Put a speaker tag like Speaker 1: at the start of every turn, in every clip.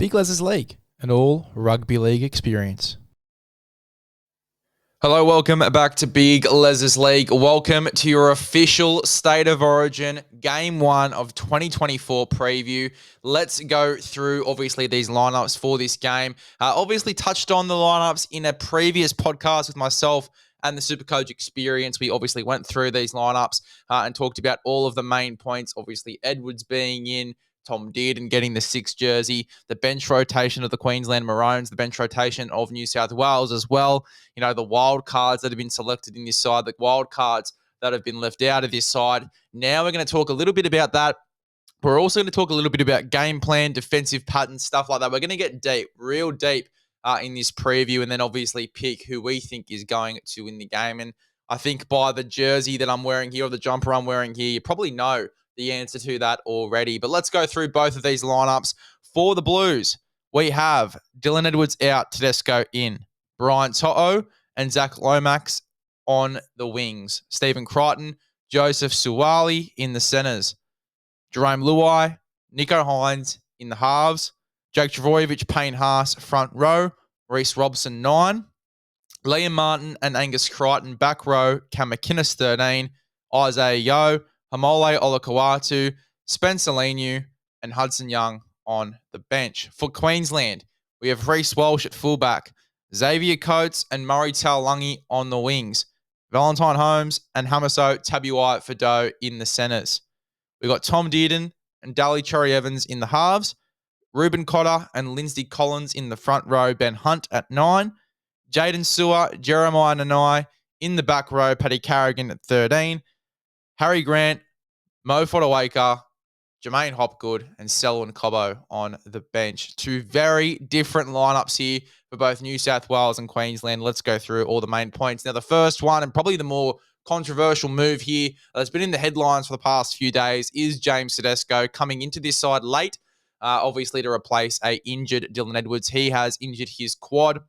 Speaker 1: Big LEZ'S League, an all rugby league experience.
Speaker 2: Hello, welcome back to Big LEZ'S League. Welcome to your official State of Origin Game 1 of 2024 preview. Let's go through, obviously, these lineups for this game. Obviously, touched on the lineups in a previous podcast with myself and the Supercoach experience. We obviously went through these lineups and talked about all of the main points. Obviously, Edwards being in, Tom Dearden getting the 6th jersey, the bench rotation of the Queensland Maroons, the bench rotation of New South Wales as well. You know, the wild cards that have been selected in this side, the wild cards that have been left out of this side. Now we're going to talk a little bit about that. We're also going to talk a little bit about game plan, defensive patterns, stuff like that. We're going to get deep, real deep in this preview, and then obviously pick who we think is going to win the game. And I think by the jersey that I'm wearing here or the jumper I'm wearing here, you probably know the answer to that already. But let's go through both of these lineups. For the Blues, we have Dylan Edwards out, Tedesco in, Brian To'o and Zach Lomax on the wings, Stephen Crichton, Joseph Suwali in the centres, Jerome Luai, Nico Hynes in the halves, Jake Travojevic, Payne Haas front row, Reece Robson 9, Liam Martin and Angus Crichton back row, Cam McInnes 13, Isaiah Yeo, Hamole Olakawatu, Spencer Leniu, and Hudson Young on the bench. For Queensland, we have Reece Walsh at fullback, Xavier Coates and Murray Taulagi on the wings, Valentine Holmes and Hamiso Tabuai Fado in the centres. We've got Tom Dearden and Daly Cherry-Evans in the halves, Ruben Cotter and Lindsay Collins in the front row, Ben Hunt at 9, Jaden Sewer, Jeremiah Nanai in the back row, Paddy Carrigan at 13, Harry Grant, Mo Fotuaika, Jermaine Hopgood, and Selwyn Cobbo on the bench. Two very different lineups here for both New South Wales and Queensland. Let's go through all the main points. Now, the first one, and probably the more controversial move here that's been in the headlines for the past few days, is James Tedesco coming into this side late, obviously to replace a injured Dylan Edwards. He has injured his quad.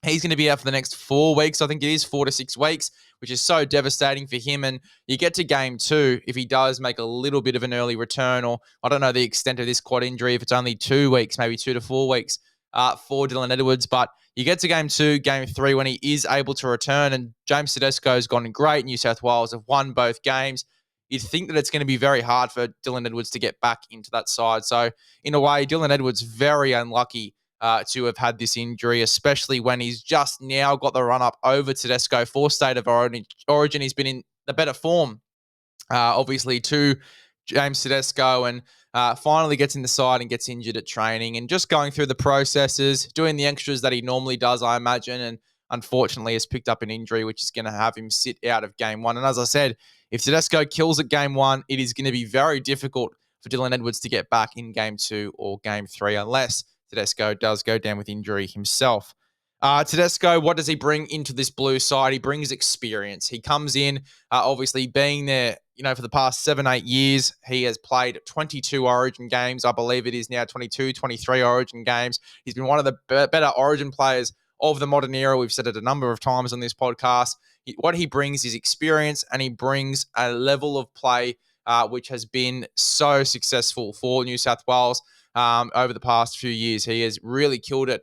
Speaker 2: He's going to be out for the next 4 weeks. I think it is 4 to 6 weeks, which is so devastating for him. And you get to game 2 if he does make a little bit of an early return, or I don't know the extent of this quad injury, if it's only 2 weeks, maybe 2 to 4 weeks for Dylan Edwards. But you get to game 2, game 3 when he is able to return. And James Tedesco has gone great. New South Wales have won both games. You'd think that it's going to be very hard for Dylan Edwards to get back into that side. So in a way, Dylan Edwards very unlucky to have had this injury, especially when he's just now got the run up over Tedesco for State of Origin. He's been in the better form, obviously, to James Tedesco, and finally gets in the side and gets injured at training and just going through the processes, doing the extras that he normally does, I imagine, and unfortunately has picked up an injury, which is going to have him sit out of game 1. And as I said, if Tedesco kills at game 1, it is going to be very difficult for Dylan Edwards to get back in game 2 or game 3, unless Tedesco does go down with injury himself. Tedesco, what does he bring into this blue side? He brings experience. He comes in, obviously being there, for the past 7-8 years. He has played 22 Origin games. I believe it is now 22, 23 Origin games. He's been one of the better Origin players of the modern era. We've said it a number of times on this podcast. What he brings is experience, and he brings a level of play which has been so successful for New South Wales over the past few years. He has really killed it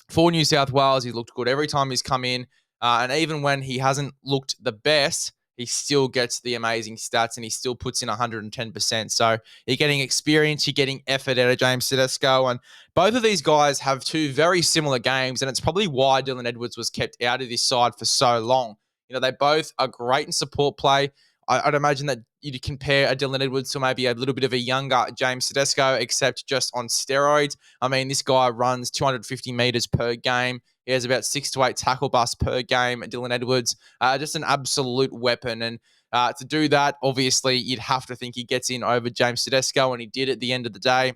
Speaker 2: for New South Wales. He's looked good every time he's come in. And even when he hasn't looked the best, he still gets the amazing stats and he still puts in 110%. So you're getting experience, you're getting effort out of James Tedesco. And both of these guys have two very similar games. And it's probably why Dylan Edwards was kept out of this side for so long. They both are great in support play. I'd imagine that you'd compare a Dylan Edwards to maybe a little bit of a younger James Tedesco, except just on steroids. I mean, this guy runs 250 meters per game. He has about 6 to 8 tackle busts per game. Dylan Edwards, just an absolute weapon. And to do that, obviously, you'd have to think he gets in over James Tedesco, and he did at the end of the day.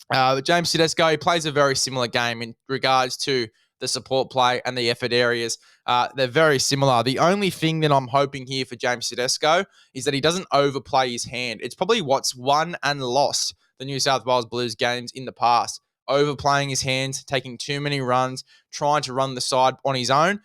Speaker 2: But James Tedesco, he plays a very similar game in regards to the support play and the effort areas. They're very similar. The only thing that I'm hoping here for James Tedesco is that he doesn't overplay his hand. It's probably what's won and lost the New South Wales Blues games in the past. Overplaying his hands, taking too many runs, trying to run the side on his own.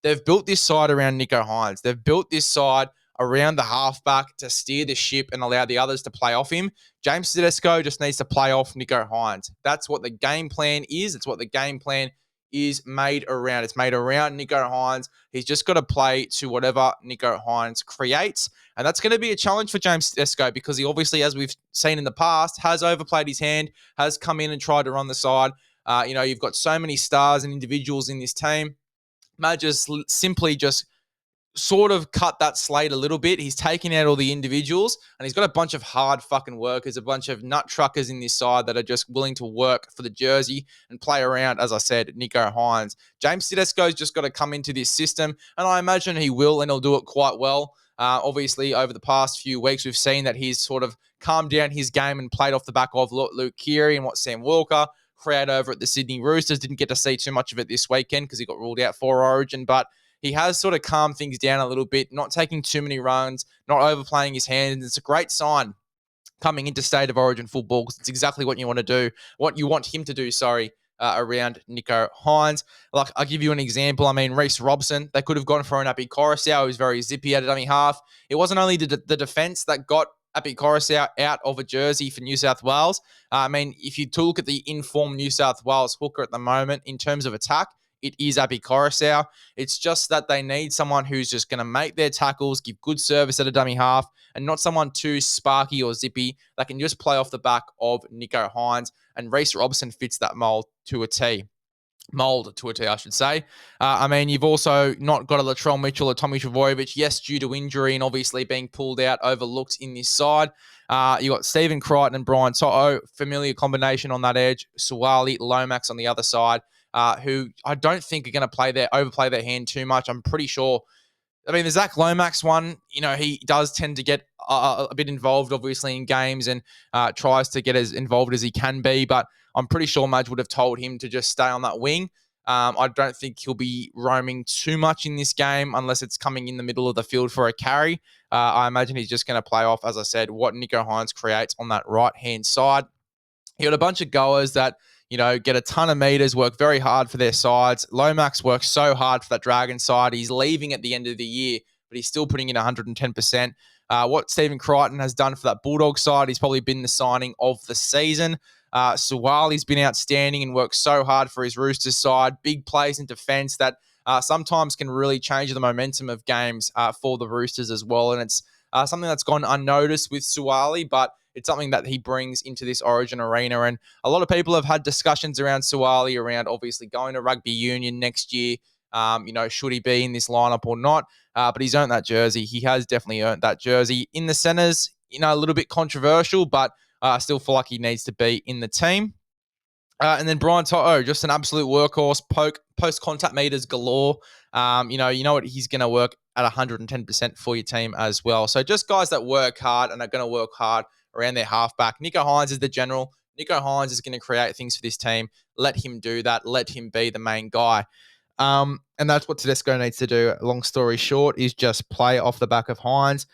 Speaker 2: They've built this side around Nico Hynes. They've built this side around the halfback to steer the ship and allow the others to play off him. James Tedesco just needs to play off Nicho Hynes. That's what the game plan is. It's what the game plan is made around. It's made around Nicho Hynes. He's just got to play to whatever Nicho Hynes creates. And that's going to be a challenge for James Tedesco because he obviously, as we've seen in the past, has overplayed his hand, has come in and tried to run the side. You've got so many stars and individuals in this team. Matt just simply just sort of cut that slate a little bit. He's taken out all the individuals and he's got a bunch of hard fucking workers, a bunch of nut truckers in this side that are just willing to work for the jersey and play around, as I said, Nicho Hynes. James Tedesco's just got to come into this system and I imagine he will and he'll do it quite well. Obviously, over the past few weeks, we've seen that he's sort of calmed down his game and played off the back of Luke Keary and what Sam Walker create over at the Sydney Roosters. Didn't get to see too much of it this weekend because he got ruled out for Origin, but he has sort of calmed things down a little bit, not taking too many runs, not overplaying his hand. It's a great sign coming into State of Origin football because it's exactly what you want to do, what you want him to do, around Nicho Hynes. Like, I'll give you an example. I mean, Reece Robson, they could have gone for an Api Coruscant. He was very zippy at a dummy half. It wasn't only the defense that got Api Coruscant out of a jersey for New South Wales. If you look at the informed New South Wales hooker at the moment in terms of attack, it is Api Coruscant. It's just that they need someone who's just going to make their tackles, give good service at a dummy half, and not someone too sparky or zippy that can just play off the back of Nicho Hynes. And Reece Robson fits that mold to a T. I should say. You've also not got a Latrell Mitchell or Tommy Trbojevic, yes, due to injury and obviously being pulled out, overlooked in this side. You got Stephen Crichton and Brian To'o, familiar combination on that edge. Suwali, Lomax on the other side, who I don't think are going to overplay their hand too much. I'm pretty sure. The Zach Lomax one, he does tend to get a bit involved, obviously, in games and tries to get as involved as he can be. But I'm pretty sure Madge would have told him to just stay on that wing. I don't think he'll be roaming too much in this game unless it's coming in the middle of the field for a carry. I imagine he's just going to play off, as I said, what Nicho Hynes creates on that right-hand side. You got a bunch of goers that get a ton of meters, work very hard for their sides. Lomax works so hard for that Dragon side. He's leaving at the end of the year, but he's still putting in 110%. What Stephen Crichton has done for that Bulldog side, he's probably been the signing of the season. Suwali's been outstanding and worked so hard for his Roosters side. Big plays in defense that sometimes can really change the momentum of games for the Roosters as well. And it's something that's gone unnoticed with Suwali, but it's something that he brings into this Origin arena. And a lot of people have had discussions around Suwali, around obviously going to rugby union next year. Should he be in this lineup or not? But he's earned that jersey. He has definitely earned that jersey. In the centers, a little bit controversial, but I still feel like he needs to be in the team. And then Brian To'o, just an absolute workhorse, post-contact meters galore. You know what, he's going to work at 110% for your team as well. So just guys that work hard and are going to work hard around their halfback. Nicho Hynes is the general. Nicho Hynes is going to create things for this team. Let him do that. Let him be the main guy. And that's what Tedesco needs to do. Long story short, is just play off the back of Hynes.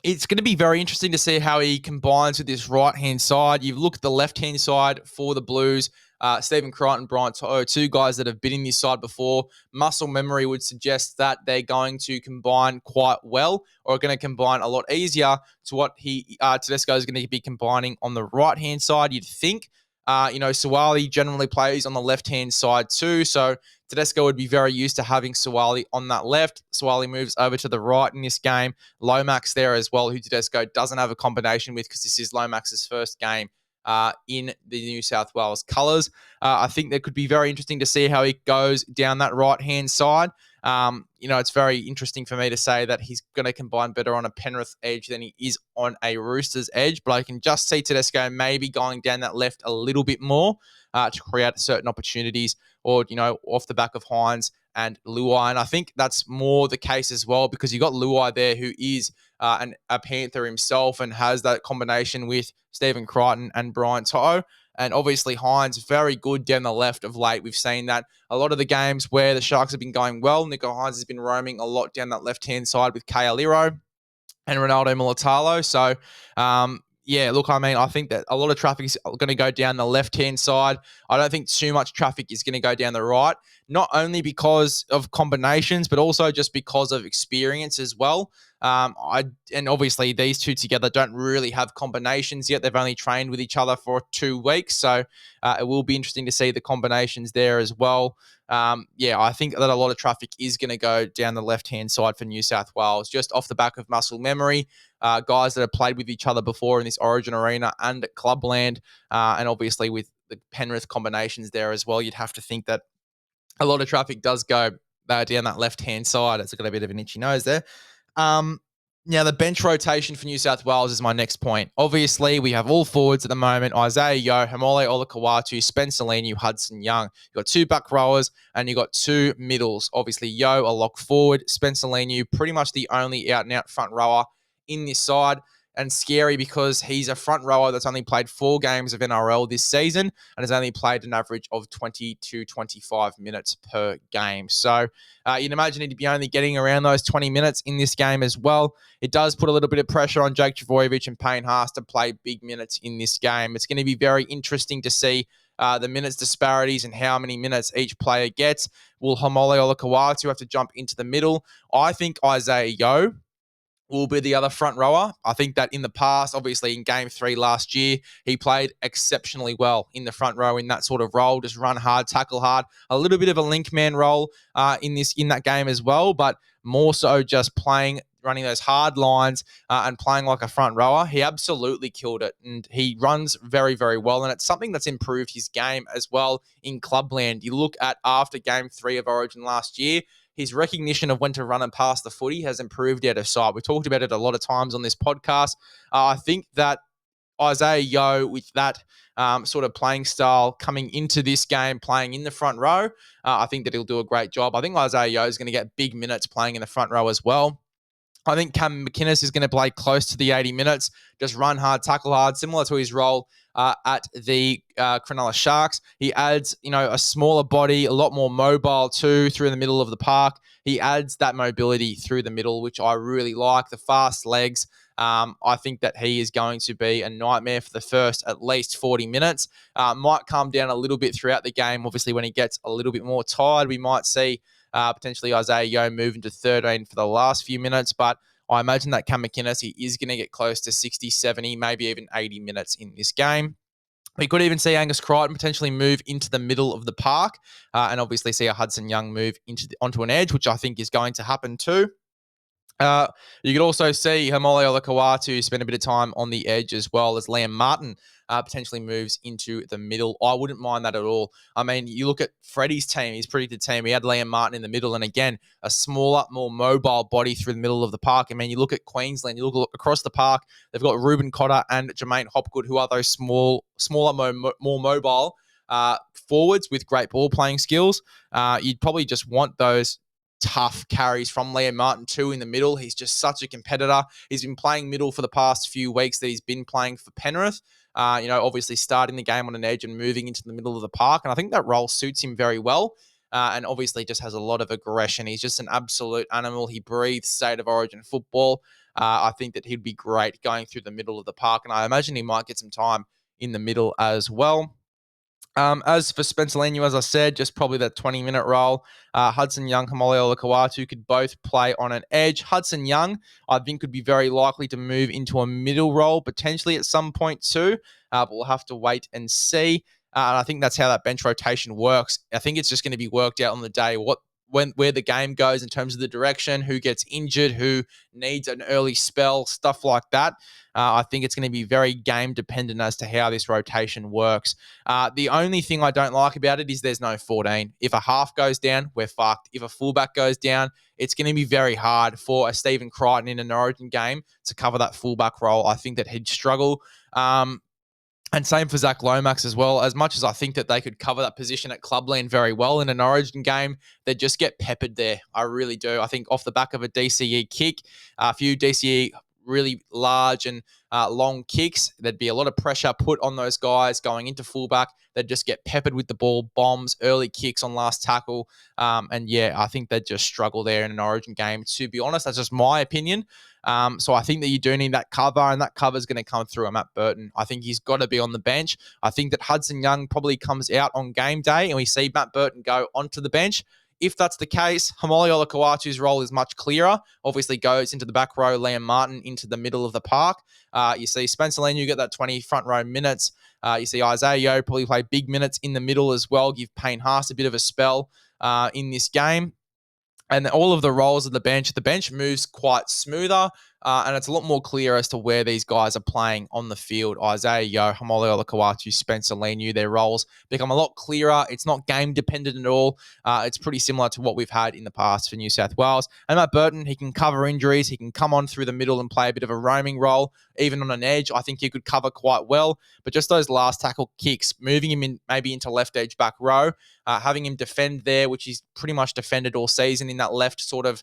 Speaker 2: It's going to be very interesting to see how he combines with this right-hand side. You've looked at the left-hand side for the Blues. Stephen Crichton, Brian To'o, two guys that have been in this side before. Muscle memory would suggest that they're going to combine quite well, or are going to combine a lot easier to what Tedesco is going to be combining on the right-hand side, you'd think. Suwali generally plays on the left-hand side too, so Tedesco would be very used to having Suwali on that left. Suwali moves over to the right in this game. Lomax there as well, who Tedesco doesn't have a combination with because this is Lomax's first game in the New South Wales colours. I think that could be very interesting to see how he goes down that right-hand side. It's very interesting for me to say that he's going to combine better on a Penrith edge than he is on a Roosters edge, but I can just see Tedesco maybe going down that left a little bit more to create certain opportunities, or, off the back of Hynes and Luai. And I think that's more the case as well because you got Luai there who is a Panther himself and has that combination with Stephen Crichton and Brian To'o. And obviously Hynes, very good down the left of late. We've seen that a lot of the games where the Sharks have been going well, Nicho Hynes has been roaming a lot down that left-hand side with Kale Liro and Ronaldo Mulatalo. So, yeah, look, I mean, I think that a lot of traffic is going to go down the left-hand side. I don't think too much traffic is going to go down the right, not only because of combinations, but also just because of experience as well. And obviously these two together don't really have combinations yet. They've only trained with each other for 2 weeks, so it will be interesting to see the combinations there as well. Yeah, I think that a lot of traffic is going to go down the left-hand side for New South Wales, just off the back of muscle memory. Guys that have played with each other before in this Origin arena and at Clubland, and obviously with the Penrith combinations there as well, you'd have to think that a lot of traffic does go down that left-hand side. It's got a bit of an itchy nose there. Now, the bench rotation for New South Wales is my next point. Obviously, we have all forwards at the moment: Isaiah Yeo, Hamole Olakau'atu, Spencer Leniu, Hudson Young. You've got 2 back rowers and you've got 2 middles. Obviously, Yeo, a lock forward. Spencer Leniu, pretty much the only out-and-out front rower in this side. And scary because he's a front rower that's only played 4 games of NRL this season and has only played an average of 20 to 25 minutes per game. So you'd imagine he'd be only getting around those 20 minutes in this game as well. It does put a little bit of pressure on Jake Trbojevic and Payne Haas to play big minutes in this game. It's going to be very interesting to see the minutes disparities and how many minutes each player gets. Will Hamole Olakau'atu have to jump into the middle? I think Isaiah Yeo will be the other front rower. I think that in the past, obviously in game 3 last year, he played exceptionally well in the front row in that sort of role, just run hard, tackle hard, a little bit of a link man role in that game as well, but more so just running those hard lines and playing like a front rower. He absolutely killed it, and he runs very, very well, and it's something that's improved his game as well in Clubland. You look at after game 3 of Origin last year, his recognition of when to run and pass the footy has improved out of sight. We talked about it a lot of times on this podcast. I think that Isaiah Yeo, with that sort of playing style coming into this game, playing in the front row, I think that he'll do a great job. I think Isaiah Yeo is going to get big minutes playing in the front row as well. I think Cam McInnes is going to play close to the 80 minutes, just run hard, tackle hard, similar to his role at the Cronulla Sharks. He adds, a smaller body, a lot more mobile too through the middle of the park. He adds that mobility through the middle, which I really like. The fast legs. I think that he is going to be a nightmare for the first at least 40 minutes. Might calm down a little bit throughout the game. Obviously, when he gets a little bit more tired, we might see potentially Isaiah Yeo move into 13 for the last few minutes, but I imagine that Cam McInnes, he is going to get close to 60, 70, maybe even 80 minutes in this game. We could even see Angus Crichton potentially move into the middle of the park and obviously see a Hudson Young move onto an edge, which I think is going to happen too. You could also see Hamole Olakau'atu spend a bit of time on the edge as well as Liam Martin potentially moves into the middle. I wouldn't mind that at all. I mean, you look at Freddie's team, his predicted team. He had Liam Martin in the middle, and again, a smaller, more mobile body through the middle of the park. I mean, you look at Queensland, you look across the park, they've got Reuben Cotter and Jermaine Hopgood, who are those smaller, more mobile forwards with great ball playing skills. You'd probably just want those tough carries from Liam Martin too in the middle. He's just such a competitor. He's been playing middle for the past few weeks that he's been playing for Penrith. Obviously starting the game on an edge and moving into the middle of the park. And I think that role suits him very well. And obviously just has a lot of aggression. He's just an absolute animal. He breathes State of Origin football. I think that he'd be great going through the middle of the park. And I imagine he might get some time in the middle as well. As for Spencer Leniu, as I said, just probably that 20-minute role. Hudson Young, Hamole Olakau'atu could both play on an edge. Hudson Young, I think, could be very likely to move into a middle role, potentially at some point too, but we'll have to wait and see. And I think that's how that bench rotation works. I think it's just going to be worked out on the day where the game goes in terms of the direction, who gets injured, who needs an early spell, stuff like that. I think it's going to be very game dependent as to how this rotation works. The only thing I don't like about it is there's no 14. If a half goes down, we're fucked. If a fullback goes down, it's going to be very hard for a Stephen Crichton in an Origin game to cover that fullback role. I think that he'd struggle. And same for Zach Lomax as well. As much as I think that they could cover that position at Clubland very well in an Origin game, they just get peppered there. I really do. I think off the back of a DCE kick, a few DCE really large and long kicks, there'd be a lot of pressure put on those guys going into fullback. They'd just get peppered with the ball, bombs, early kicks on last tackle. And yeah, I think they'd just struggle there in an Origin game. To be honest, that's just my opinion. So I think that you do need that cover, and that cover is going to come through Matt Burton. I think he's got to be on the bench. I think that Hudson Young probably comes out on game day, and we see Matt Burton go onto the bench. If that's the case, Hamoli Olakau'atu's role is much clearer. Obviously goes into the back row, Liam Martin into the middle of the park. You see Spencer Leniu get that 20 front row minutes. You see Isaiah Yeo probably play big minutes in the middle as well, give Payne Haas a bit of a spell in this game. And all of the roles of the bench moves quite smoother, and it's a lot more clear as to where these guys are playing on the field. Isaiah Yeo, Hamoli Olakau'atu, Spencer Leniu, their roles become a lot clearer. It's not game dependent at all. It's pretty similar to what we've had in the past for New South Wales. And Matt Burton, he can cover injuries. He can come on through the middle and play a bit of a roaming role, even on an edge. I think he could cover quite well. But just those last tackle kicks, moving him in maybe into left edge back row, having him defend there, which he's pretty much defended all season in that left sort of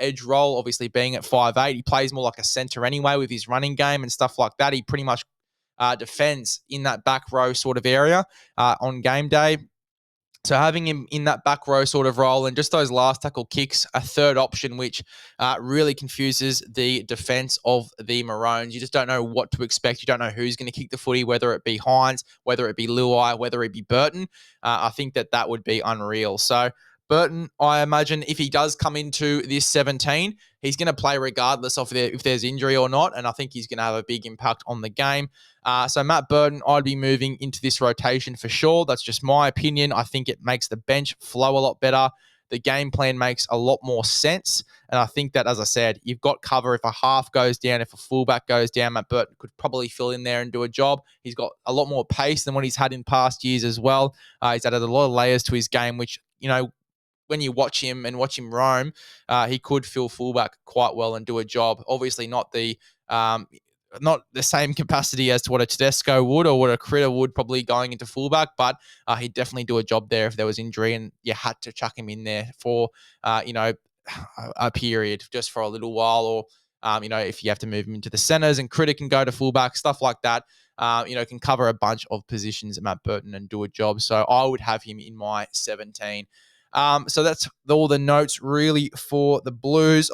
Speaker 2: edge role, obviously being at 5'8". He plays more like a center anyway with his running game and stuff like that. He pretty much defends in that back row sort of area on game day. So having him in that back row sort of role and just those last tackle kicks, a third option, which really confuses the defense of the Maroons. You just don't know what to expect. You don't know who's going to kick the footy, whether it be Hynes, whether it be Luai, whether it be Burton. I think that would be unreal. So Burton, I imagine if he does come into this 17, he's going to play regardless of if there's injury or not, and I think he's going to have a big impact on the game. So Matt Burton, I'd be moving into this rotation for sure. That's just my opinion. I think it makes the bench flow a lot better. The game plan makes a lot more sense. And I think that, as I said, you've got cover. If a half goes down, if a fullback goes down, Matt Burton could probably fill in there and do a job. He's got a lot more pace than what he's had in past years as well. He's added a lot of layers to his game, which, when you watch him roam, he could fill fullback quite well and do a job. Obviously, not the same capacity as to what a Tedesco would or what a Critter would probably going into fullback, but he'd definitely do a job there if there was injury and you had to chuck him in there for a period just for a little while, or if you have to move him into the centers and Critter can go to fullback, stuff like that. Can cover a bunch of positions at Matt Burton and do a job. So I would have him in my 17. So that's all the notes really for the Blues.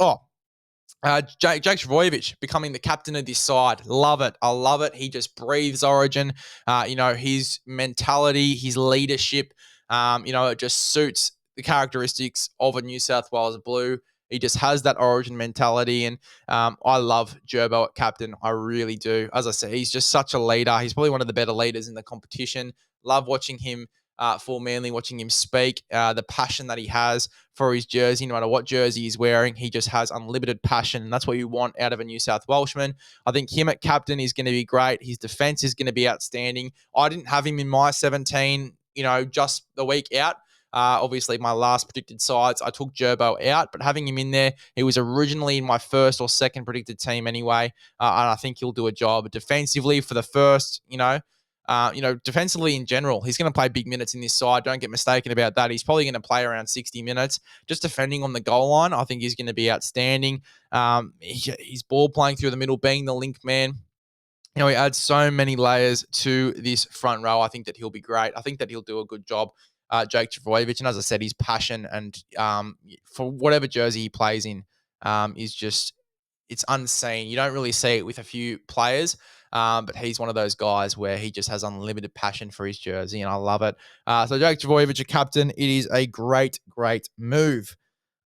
Speaker 2: Jake Trbojevic becoming the captain of this side. Love it. I love it. He just breathes Origin. His mentality, his leadership, it just suits the characteristics of a New South Wales Blue. He just has that Origin mentality, and I love Gerbo at captain. I really do. As I said, he's just such a leader. He's probably one of the better leaders in the competition. Love watching him for Manly, watching him speak, the passion that he has for his jersey, no matter what jersey he's wearing, he just has unlimited passion, and that's what you want out of a New South Welshman. I think him at captain is going to be great. His defense is going to be outstanding. I didn't have him in my 17, just the week out. Obviously, my last predicted sides, I took Gerbo out, but having him in there, he was originally in my first or second predicted team anyway, and I think he'll do a job defensively for the first, defensively in general. He's going to play big minutes in this side. Don't get mistaken about that. He's probably going to play around 60 minutes. Just defending on the goal line, I think he's going to be outstanding. His ball playing through the middle, being the link man. He adds so many layers to this front row. I think that he'll be great. I think that he'll do a good job, Jake Trbojevic. And as I said, his passion and for whatever jersey he plays in is just, it's unseen. You don't really see it with a few players. But he's one of those guys where he just has unlimited passion for his jersey, and I love it. So Jake Trbojevic, a captain, it is a great, great move.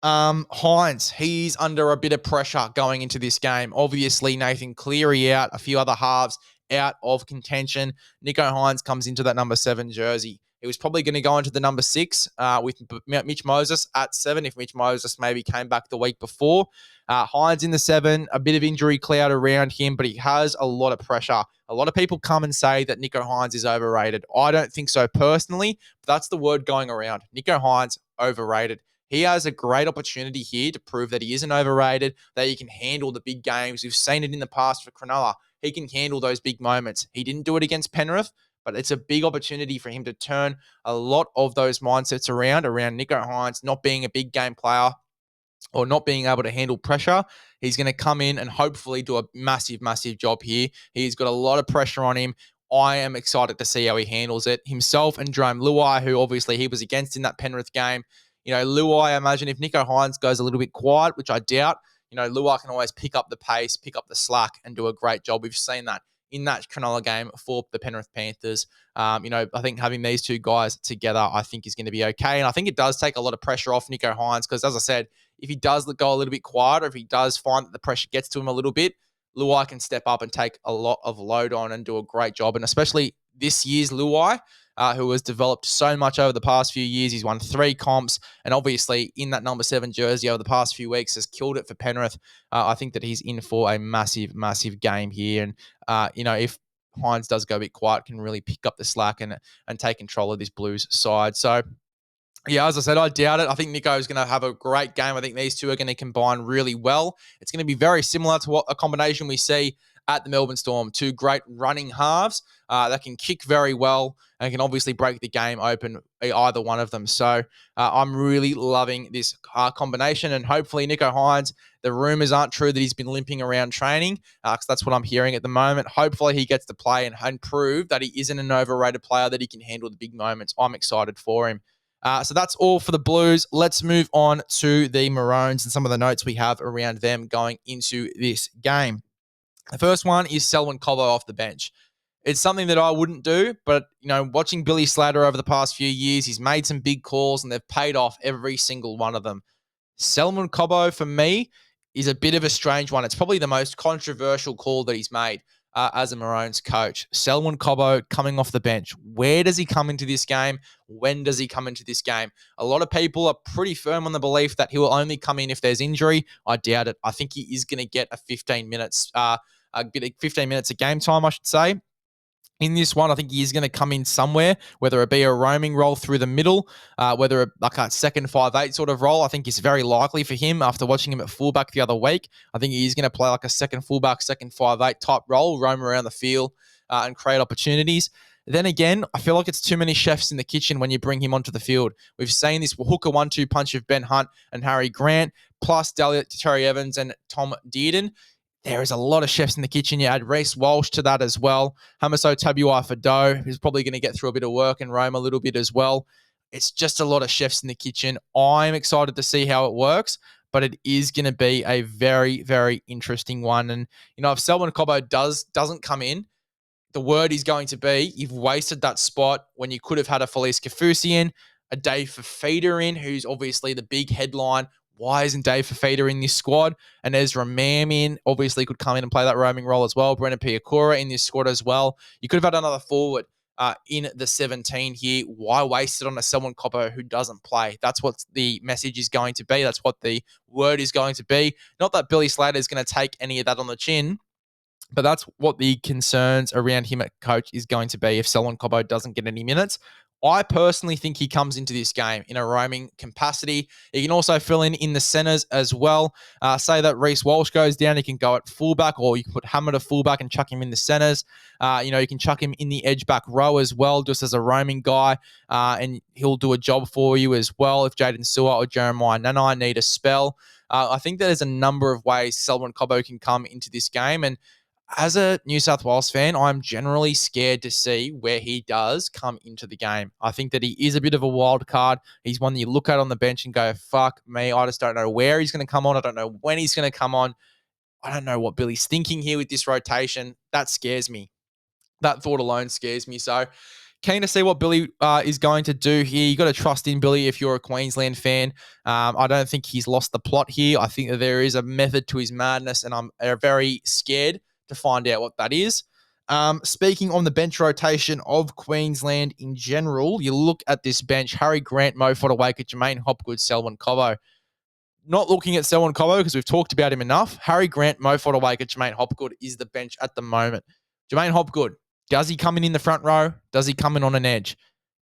Speaker 2: Hynes, he's under a bit of pressure going into this game. Obviously, Nathan Cleary out, a few other halves out of contention. Nico Hynes comes into that number 7 jersey. He was probably going to go into the number 6 with Mitch Moses at 7 if Mitch Moses maybe came back the week before. Hynes in the 7, a bit of injury cloud around him, but he has a lot of pressure. A lot of people come and say that Nico Hynes is overrated. I don't think so personally, but that's the word going around. Nico Hynes, overrated. He has a great opportunity here to prove that he isn't overrated, that he can handle the big games. We've seen it in the past for Cronulla. He can handle those big moments. He didn't do it against Penrith, but it's a big opportunity for him to turn a lot of those mindsets around Nico Hynes not being a big game player or not being able to handle pressure. He's going to come in and hopefully do a massive, massive job here. He's got a lot of pressure on him. I am excited to see how he handles it. Himself and Jerome Luai, who obviously he was against in that Penrith game. Luai, I imagine if Nico Hynes goes a little bit quiet, which I doubt, Luai can always pick up the pace, pick up the slack, and do a great job. We've seen that in that Cronulla game for the Penrith Panthers. I think having these two guys together, I think is going to be okay. And I think it does take a lot of pressure off Nicho Hynes because, as I said, if he does go a little bit quieter, if he does find that the pressure gets to him a little bit, Luai can step up and take a lot of load on and do a great job. And especially this year's Luai, who has developed so much over the past few years. He's won 3 comps, and obviously in that number 7 jersey over the past few weeks has killed it for Penrith. I think that he's in for a massive, massive game here. And, if Hynes does go a bit quiet, can really pick up the slack and take control of this Blues side. So, yeah, as I said, I doubt it. I think Nico is going to have a great game. I think these two are going to combine really well. It's going to be very similar to what a combination we see at the Melbourne Storm. 2 great running halves that can kick very well and can obviously break the game open, either one of them. So I'm really loving this combination, and hopefully Nicho Hynes, the rumours aren't true that he's been limping around training, because that's what I'm hearing at the moment. Hopefully he gets to play and prove that he isn't an overrated player, that he can handle the big moments. I'm excited for him. So that's all for the Blues. Let's move on to the Maroons and some of the notes we have around them going into this game. The first one is Selwyn Cobbo off the bench. It's something that I wouldn't do, but, watching Billy Slater over the past few years, he's made some big calls and they've paid off every single one of them. Selwyn Cobbo, for me, is a bit of a strange one. It's probably the most controversial call that he's made as a Maroons coach. Selwyn Cobbo coming off the bench. Where does he come into this game? When does he come into this game? A lot of people are pretty firm on the belief that he will only come in if there's injury. I doubt it. I think he is going to get a 15 minutes, 15 minutes of game time, I should say. In this one, I think he is going to come in somewhere, whether it be a roaming role through the middle, whether like a second 5'8" sort of role. I think it's very likely for him after watching him at fullback the other week. I think he is going to play like a second fullback, second 5'8" type role, roam around the field and create opportunities. Then again, I feel like it's too many chefs in the kitchen when you bring him onto the field. We've seen this hooker 1-2 punch of Ben Hunt and Harry Grant, plus Terry Evans and Tom Dearden. There is a lot of chefs in the kitchen. You add Reece Walsh to that as well. Hamiso Tabuai-Fidow, who's probably going to get through a bit of work and roam a little bit as well. It's just a lot of chefs in the kitchen. I'm excited to see how it works, but it is going to be a very, very interesting one. And, if Selwyn Cobbo doesn't come in, the word is going to be, you've wasted that spot when you could have had a Felice Kafusi in, a Dave Fafita in, who's obviously the big headline. Why isn't Dave Fafita in this squad? And Ezra Mam in, obviously could come in and play that roaming role as well. Brendan Piakura in this squad as well. You could have had another forward in the 17 here. Why waste it on a Selwyn Cobbo who doesn't play? That's what the message is going to be. That's what the word is going to be. Not that Billy Slater is going to take any of that on the chin, but that's what the concerns around him at coach is going to be if Selwyn Cobbo doesn't get any minutes. I personally think he comes into this game in a roaming capacity. He can also fill in the centres as well. Say that Reece Walsh goes down, he can go at fullback, or you can put Hammer to fullback and chuck him in the centres. You can chuck him in the edge back row as well, just as a roaming guy, and he'll do a job for you as well if Jaden Sewer or Jeremiah Nanai need a spell. I think there's a number of ways Selwyn Cobbo can come into this game, and as a New South Wales fan, I'm generally scared to see where he does come into the game. I think that he is a bit of a wild card. He's one that you look at on the bench and go, fuck me, I just don't know where he's going to come on. I don't know when he's going to come on. I don't know what Billy's thinking here with this rotation. That scares me. That thought alone scares me. So keen to see what Billy is going to do here. You got to trust in Billy if you're a Queensland fan. I don't think he's lost the plot here. I think that there is a method to his madness, and I'm very scared to find out what that is. Speaking on the bench rotation of Queensland in general, you look at this bench: Harry Grant, Mo Fotuaika, Jermaine Hopgood, Selwyn Cobbo. Not looking at Selwyn Cobbo because we've talked about him enough. Harry Grant, Mo Fotuaika, Jermaine Hopgood is the bench at the moment. Jermaine Hopgood, does he come in the front row? Does he come in on an edge?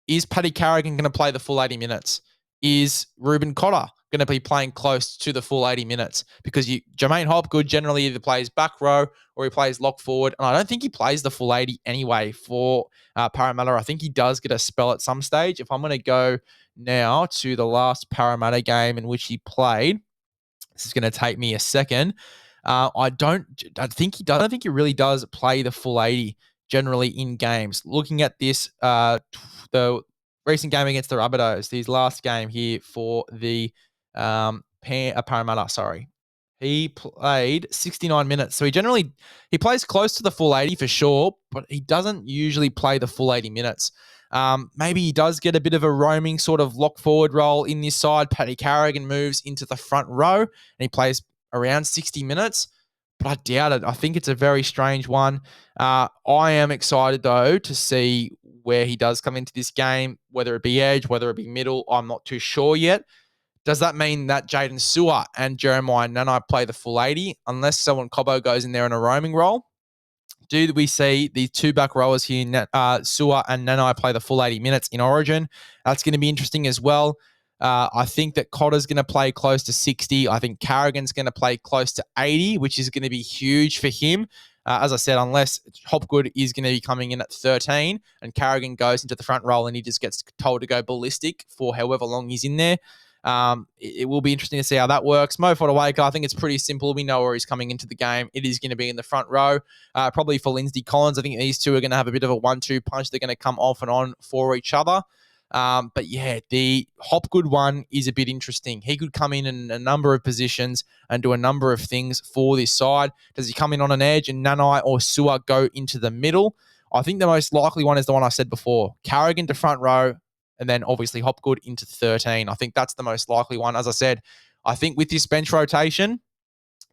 Speaker 2: Is Paddy Carrigan going to play the full 80 minutes? Is Ruben Cotter going to be playing close to the full 80 minutes? Because Jermaine Hopgood generally either plays back row or he plays lock forward. And I don't think he plays the full 80 anyway for Parramatta. I think he does get a spell at some stage. If I'm going to go now to the last Parramatta game in which he played, this is going to take me a second. I don't think he really does play the full 80 generally in games. Looking at this, the recent game against the Rabbitohs, his last game here for the Parramatta, sorry.
Speaker 1: He played 69 minutes. So he plays close to the full 80 for sure, but he doesn't usually play the full 80 minutes. Maybe he does get a bit of a roaming sort of lock forward role in this side. Paddy Carrigan moves into the front row and he plays around 60 minutes, but I doubt it. I think it's a very strange one. I am excited though to see where he does come into this game, whether it be edge, whether it be middle. I'm not too sure yet. Does that mean that Jaden Sewer and Jeremiah Nanai play the full 80 unless someone Cobbo goes in there in a roaming role? Do we see these two back rowers here, Sewer and Nanai, play the full 80 minutes in Origin? That's going to be interesting as well. I think that Cotter's going to play close to 60. I think Carrigan's going to play close to 80, which is going to be huge for him. As I said, unless Hopgood is going to be coming in at 13 and Carrigan goes into the front row and he just gets told to go ballistic for however long he's in there. It will be interesting to see how that works. Mo Fodawaker, I think it's pretty simple. We know where he's coming into the game. It is going to be in the front row. Probably for Lindsay Collins, I think these two are going to have a bit of a 1-2 punch. They're going to come off and on for each other. But yeah, the Hopgood one is a bit interesting. He could come in a number of positions and do a number of things for this side. Does he come in on an edge and Nanai or Sewer go into the middle? I think the most likely one is the one I said before. Carrigan to front row, and then obviously Hopgood into 13. I think that's the most likely one. As I said, I think with this bench rotation,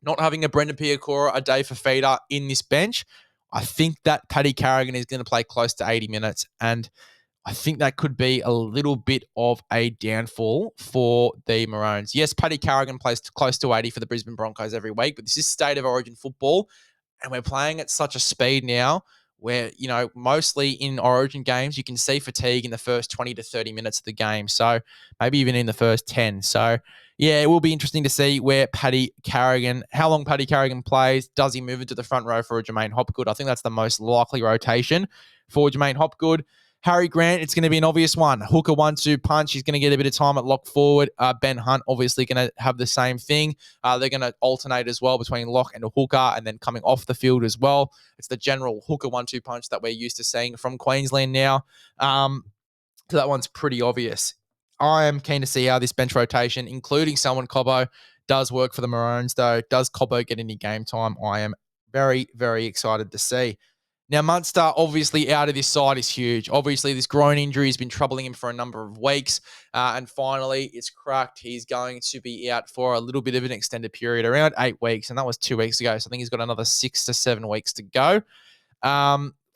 Speaker 1: not having a Brendan Piacora, a Dave Fafita in this bench, I think that Paddy Carrigan is going to play close to 80 minutes. And I think that could be a little bit of a downfall for the Maroons. Yes, Paddy Carrigan plays close to 80 for the Brisbane Broncos every week, but this is state of origin football, and we're playing at such a speed now where, mostly in Origin games, you can see fatigue in the first 20 to 30 minutes of the game. So maybe even in the first 10. So yeah, it will be interesting to see how long Paddy Carrigan plays. Does he move into the front row for a Jermaine Hopgood? I think that's the most likely rotation for Jermaine Hopgood. Harry Grant, it's going to be an obvious one. Hooker 1-2 punch. He's going to get a bit of time at lock forward. Ben Hunt obviously going to have the same thing. They're going to alternate as well between lock and a hooker and then coming off the field as well. It's the general Hooker 1-2 punch that we're used to seeing from Queensland now. So that one's pretty obvious. I am keen to see how this bench rotation, including someone Cobbo, does work for the Maroons though. Does Cobbo get any game time? I am very, very excited to see. Now, Munster, obviously, out of this side is huge. Obviously, this groin injury has been troubling him for a number of weeks. And finally, it's cracked. He's going to be out for a little bit of an extended period, around 8 weeks. And that was 2 weeks ago. So I think he's got another 6 to 7 weeks to go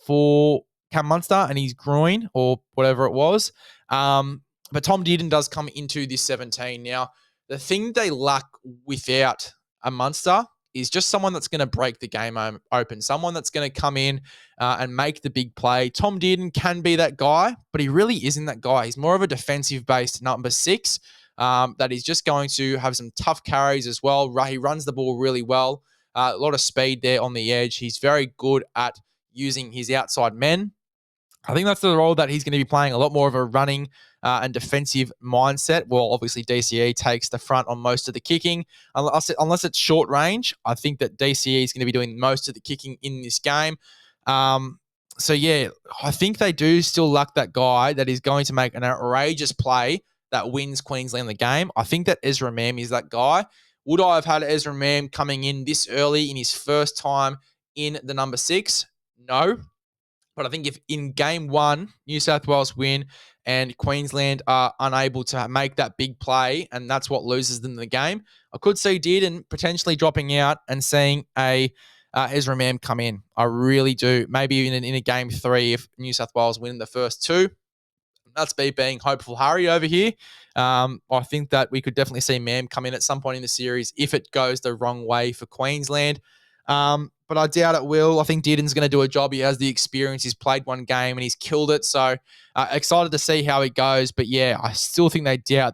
Speaker 1: for Cam Munster and his groin or whatever it was. But Tom Dearden does come into this 17. Now, the thing they lack without a Munster is just someone that's going to break the game open, someone that's going to come in and make the big play. Tom Dearden can be that guy, but he really isn't that guy. He's more of a defensive-based number 6 that is just going to have some tough carries as well. He runs the ball really well. A lot of speed there on the edge. He's very good at using his outside men. I think that's the role that he's going to be playing, a lot more of a running and defensive mindset. Well, obviously, DCE takes the front on most of the kicking. Unless it's short range, I think that DCE is going to be doing most of the kicking in this game. So, yeah, I think they do still lack that guy that is going to make an outrageous play that wins Queensland the game. I think that Ezra Mam is that guy. Would I have had Ezra Mam coming in this early in his first time in the number 6? No. But I think if in game 1, New South Wales win and Queensland are unable to make that big play, and that's what loses them the game, I could see Dearden potentially dropping out and seeing Ezra Mam come in. I really do. Maybe even in a game 3 if New South Wales win the first 2. That's me being hopeful Harry over here. I think that we could definitely see Mam come in at some point in the series if it goes the wrong way for Queensland. But I doubt it will. I think Dearden's going to do a job. He has the experience. He's played one game and he's killed it. So excited to see how it goes. But yeah, I still think they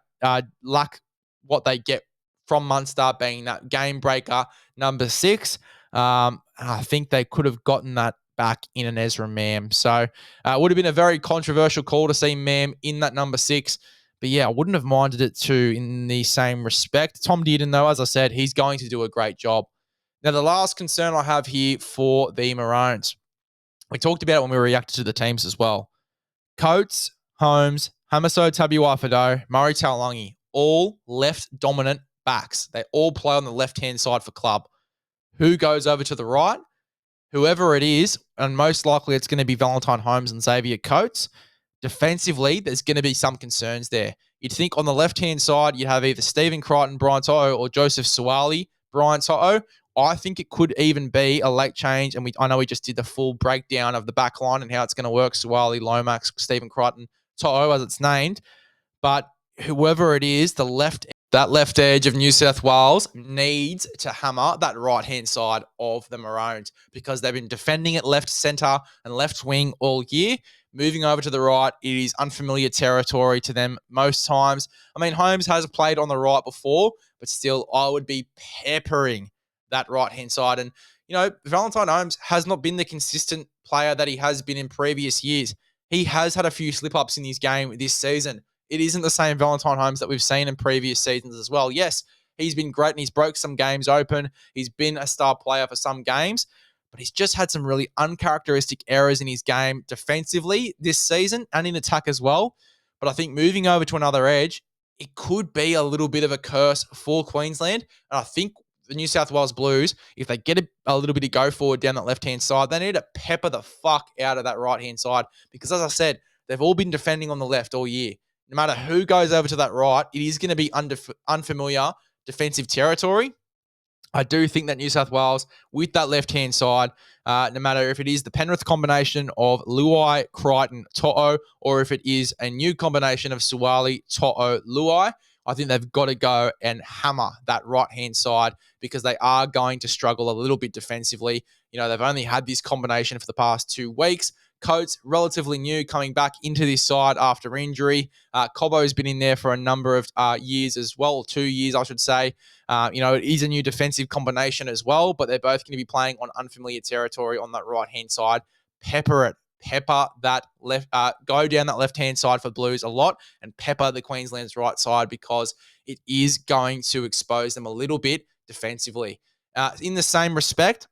Speaker 1: lack what they get from Munster being that game breaker number 6. I think they could have gotten that back in an Ezra Mam. So it would have been a very controversial call to see Mam in that number 6. But yeah, I wouldn't have minded it too in the same respect. Tom Dearden, though, as I said, he's going to do a great job. Now, the last concern I have here for the Maroons, we talked about it when we reacted to the teams as well. Coates, Holmes, Hamiso Tabuai-Fidow, Murray Taulagi, all left dominant backs. They all play on the left-hand side for club. Who goes over to the right? Whoever it is, and most likely it's going to be Valentine Holmes and Xavier Coates. Defensively, there's going to be some concerns there. You'd think on the left-hand side, you'd have either Stephen Crichton, Brian To'o, or Joseph Suwali, Brian To'o. I think it could even be a late change, and I know we just did the full breakdown of the back line and how it's going to work, Suwali, Lomax, Stephen Crichton, To'o as it's named. But whoever it is, that left edge of New South Wales needs to hammer that right-hand side of the Maroons because they've been defending it left centre and left wing all year. Moving over to the right, it is unfamiliar territory to them most times. I mean, Holmes has played on the right before, but still, I would be peppering that right-hand side. And, Valentine Holmes has not been the consistent player that he has been in previous years. He has had a few slip-ups in his game this season. It isn't the same Valentine Holmes that we've seen in previous seasons as well. Yes, he's been great and he's broke some games open. He's been a star player for some games, but he's just had some really uncharacteristic errors in his game defensively this season and in attack as well. But I think moving over to another edge, it could be a little bit of a curse for Queensland. And I think the New South Wales Blues, if they get a little bit of go forward down that left-hand side, they need to pepper the fuck out of that right-hand side. Because as I said, they've all been defending on the left all year. No matter who goes over to that right, it is going to be unfamiliar defensive territory. I do think that New South Wales, with that left-hand side, no matter if it is the Penrith combination of Luai, Crichton, To'o, or if it is a new combination of Suwali, To'o, Luai, I think they've got to go and hammer that right-hand side because they are going to struggle a little bit defensively. They've only had this combination for the past 2 weeks. Coates, relatively new, coming back into this side after injury. Cobbo's been in there for a number of years as well, 2 years, I should say. It is a new defensive combination as well, but they're both going to be playing on unfamiliar territory on that right-hand side. Pepper that left, go down that left-hand side for Blues a lot and pepper the Queensland's right side because it is going to expose them a little bit defensively. In the same respect,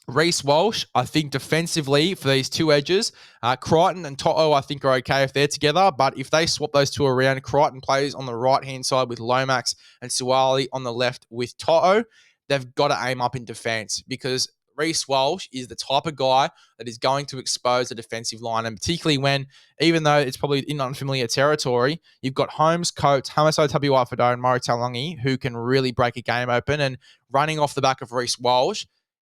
Speaker 1: Reece Walsh, I think defensively for these two edges, Crichton and To'o I think are okay if they're together, but if they swap those two around, Crichton plays on the right-hand side with Lomax and Suwali on the left with To'o, they've got to aim up in defense because Reece Walsh is the type of guy that is going to expose the defensive line, and particularly when, even though it's probably in unfamiliar territory, you've got Holmes, Coates, Hamiso Tabuai-Fidow and Murray Taulagi who can really break a game open, and running off the back of Reece Walsh,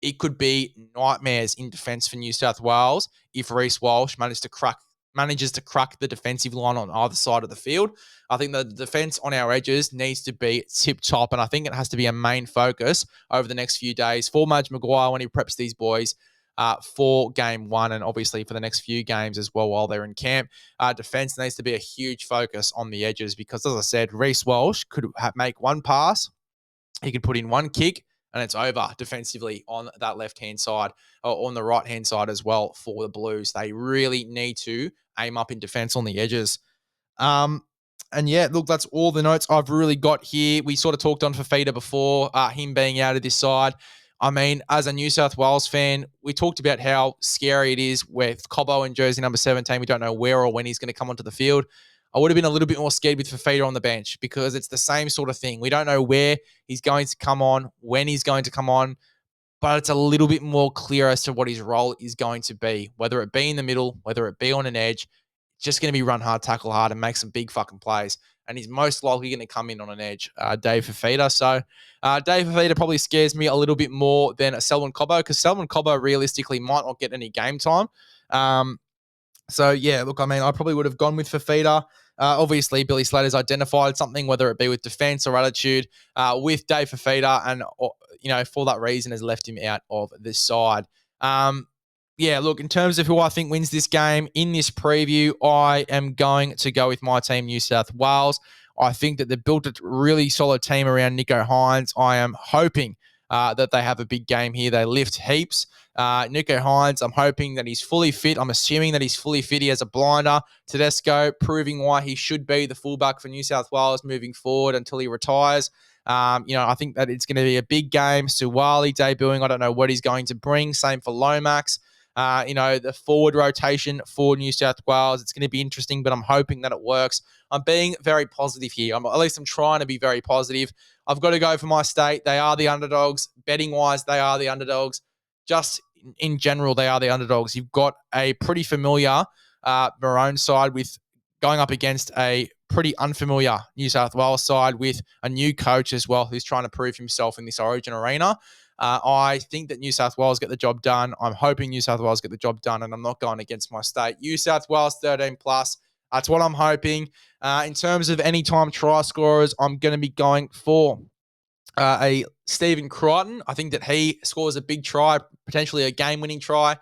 Speaker 1: it could be nightmares in defence for New South Wales if Reece Walsh manages to crack the defensive line on either side of the field. I think the defence on our edges needs to be tip-top, and I think it has to be a main focus over the next few days for Madge Maguire when he preps these boys for game one and obviously for the next few games as well while they're in camp. Defence needs to be a huge focus on the edges because, as I said, Reece Walsh could make one pass, he could put in one kick, and it's over defensively on that left-hand side or on the right-hand side as well for the Blues. They really need to aim up in defense on the edges. And yeah, look, that's all the notes I've really got here. We sort of talked on Fafita before, him being out of this side. I mean, as a New South Wales fan, we talked about how scary it is with Cobbo in jersey number 17. We don't know where or when he's going to come onto the field. I would have been a little bit more scared with Fafita on the bench because it's the same sort of thing. We don't know where he's going to come on, when he's going to come on, but it's a little bit more clear as to what his role is going to be, whether it be in the middle, whether it be on an edge. It's just going to be run hard, tackle hard, and make some big fucking plays. And he's most likely going to come in on an edge, Dave Fafita. So Dave Fafita probably scares me a little bit more than a Selwyn Cobbo because Selwyn Cobbo realistically might not get any game time. So, yeah, look, I mean, I probably would have gone with Fafita. Obviously, Billy Slater's identified something, whether it be with defense or attitude, with Dave Fafita, and, for that reason has left him out of this side. Yeah, look, in terms of who I think wins this game, in this preview, I am going to go with my team, New South Wales. I think that they've built a really solid team around Nicho Hynes. I am hoping that they have a big game here. They lift heaps. Nicho Hynes, I'm hoping that he's fully fit. I'm assuming that he's fully fit. He has a blinder. Tedesco proving why he should be the fullback for New South Wales moving forward until he retires. I think that it's going to be a big game. Suwali debuting. I don't know what he's going to bring. Same for Lomax. The forward rotation for New South Wales. It's going to be interesting, but I'm hoping that it works. I'm being very positive here. At least I'm trying to be very positive. I've got to go for my state. They are the underdogs. Betting-wise, they are the underdogs. Just in general, they are the underdogs. You've got a pretty familiar Maroon side with going up against a pretty unfamiliar New South Wales side with a new coach as well who's trying to prove himself in this Origin arena. I think that New South Wales get the job done. I'm hoping New South Wales get the job done, and I'm not going against my state. New South Wales 13 plus. That's what I'm hoping. In terms of anytime try scorers, I'm going to be going for a Stephen Crichton. I think that he scores a big try, potentially a game-winning try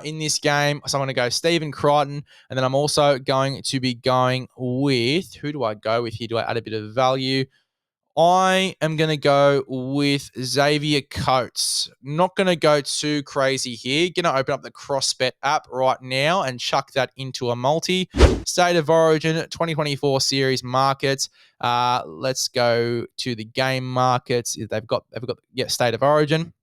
Speaker 1: in this game. So I'm going to go Stephen Crichton. And then I'm also going to be going with, who do I go with here? Do I add a bit of value? I am going to go with Xavier Coates. Not going to go too crazy here. Going to open up the CrossBet app right now and chuck that into a multi. State of Origin 2024 series markets. Let's go to the game markets. They've got State of Origin.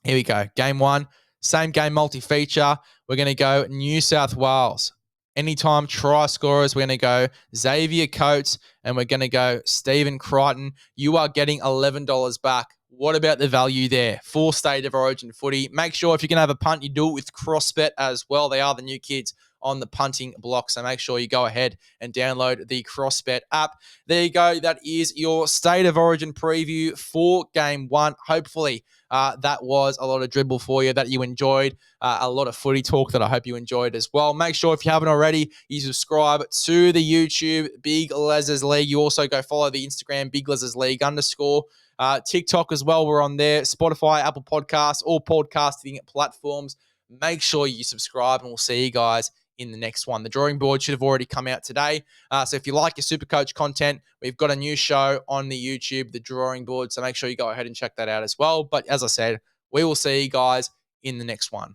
Speaker 1: Here we go. Game 1. Same game multi-feature. We're going to go New South Wales. Anytime try scorers, we're going to go Xavier Coates and we're going to go Stephen Crichton. You are getting $11 back. What about the value there? For State of Origin footy. Make sure if you're going to have a punt, you do it with CrossBet as well. They are the new kids on the punting block. So make sure you go ahead and download the CrossBet app. There you go. That is your State of Origin preview for Game 1. Hopefully, that was a lot of dribble for you that you enjoyed. A lot of footy talk that I hope you enjoyed as well. Make sure if you haven't already, you subscribe to the YouTube Big LEZ'S League. You also go follow the Instagram Big LEZ'S League _ TikTok as well. We're on there. Spotify, Apple Podcasts, all podcasting platforms. Make sure you subscribe and we'll see you guys in the next one. The drawing board should have already come out today. So if you like your Supercoach content, we've got a new show on the YouTube, The Drawing Board. So make sure you go ahead and check that out as well. But as I said, we will see you guys in the next one.